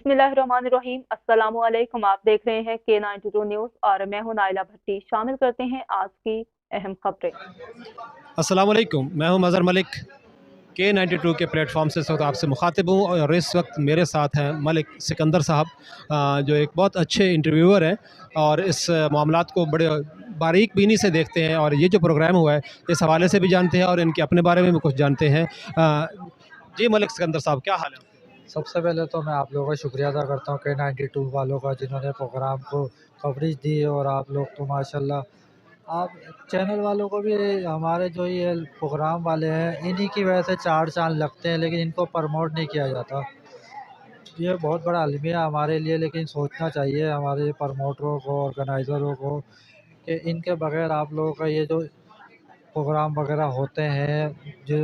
बिस्मिल्लाहिर्रहमानिर्रहीम। अस्सलामुअलैकुम। आप देख रहे हैं K92 न्यूज़ और मैं हूं नाइला भट्टी। शामिल करते हैं आज की अहम खबरें। अस्सलाम वालेकुम, मैं हूं मज़हर मलिक। K92 के प्लेटफॉर्म से इस वक्त आपसे मुखातिब हूँ और इस वक्त मेरे साथ हैं मलिक सिकंदर साहब, जो एक बहुत अच्छे इंटरव्यूअर हैं और इस मामलात को बड़े बारीक बीनी से देखते हैं और ये जो प्रोग्राम हुआ है इस हवाले से भी जानते हैं और इनके अपने बारे में भी कुछ जानते हैं। जी मलिक सिकंदर साहब, क्या हाल है? सबसे पहले तो मैं आप लोगों का शुक्रिया अदा करता हूँ K92 वालों का, जिन्होंने प्रोग्राम को कवरेज दी। और आप लोग तो माशाल्लाह, आप चैनल वालों को भी, हमारे जो ये प्रोग्राम वाले हैं इन्हीं की वजह से चार चांद लगते हैं, लेकिन इनको प्रमोट नहीं किया जाता। ये बहुत बड़ा अलमिया हमारे लिए, लेकिन सोचना चाहिए हमारे प्रमोटरों को, ऑर्गेनाइज़रों को, कि इनके बगैर आप लोगों का ये जो प्रोग्राम वगैरह होते हैं, जो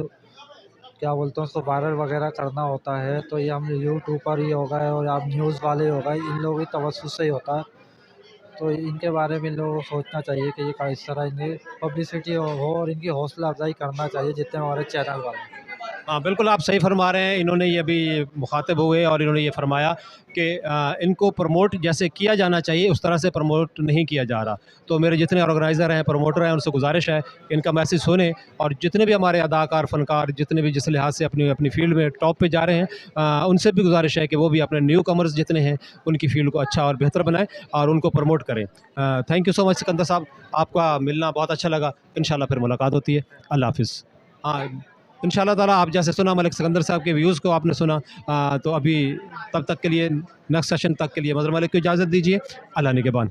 क्या बोलते हैं उसको वायरल वगैरह करना होता है, तो ये हम यूट्यूब पर ही होगा और आप न्यूज़ वाले होगा, इन लोगों की तवज्जो से ही होता है। तो इनके बारे में इन लोगों को सोचना चाहिए कि ये इस तरह इन्हें पब्लिसिटी हो और इनकी हौसला अफजाई करना चाहिए जितने हमारे चैनल वाले हैं। हाँ, बिल्कुल आप सही फरमा रहे हैं। इन्होंने ये भी मुखातिब हुए और इन्होंने ये फरमाया कि इनको प्रमोट जैसे किया जाना चाहिए उस तरह से प्रमोट नहीं किया जा रहा। तो मेरे जितने ऑर्गेनाइज़र हैं, प्रमोटर हैं, उनसे गुजारिश है कि इनका मैसेज सुने और जितने भी हमारे अदाकार, फ़नकार जितने भी जिस लिहाज से अपनी अपनी फ़ील्ड में टॉप पे जा रहे हैं, उनसे भी गुजारिश है कि वो भी अपने न्यू कमर्स जितने हैं उनकी फ़ील्ड को अच्छा और बेहतर बनाएँ और उनको प्रमोट करें। Thank you so much Sikandar साहब, आपका मिलना बहुत अच्छा लगा। इंशाल्लाह फिर मुलाकात होती है। अल्लाह हाफ़िज़। हाँ, इंशाल्लाह ताला आप जैसे सुना मलिक सिकंदर साहब के व्यूज़ को आपने सुना, तो अभी तब तक के लिए नेक्स्ट सेशन तक के लिए मज़हर मलिक को इजाज़त दीजिए। अल्लाह निगहबान।